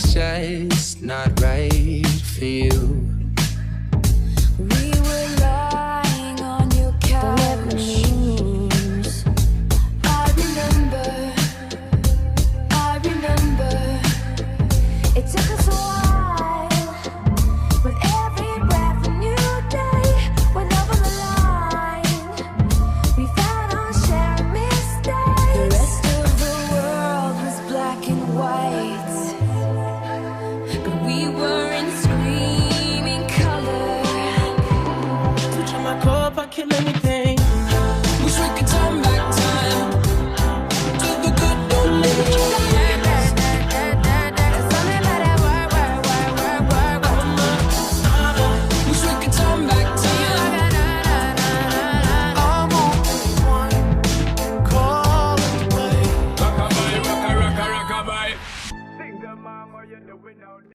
was just not right for you. We were lying on your couch. I remember. It took us a while. With every breath, a new day. When over the line, we found our share of mistakes. The rest of the world was black and white, but we were in screaming color. Switch on my Corte, I kill anything. Wish we could turn back time to the good old days. Wish we could turn back time. I'm only one call away. Rockabye, rockabye, rockabye. Sing the mama, you know we know.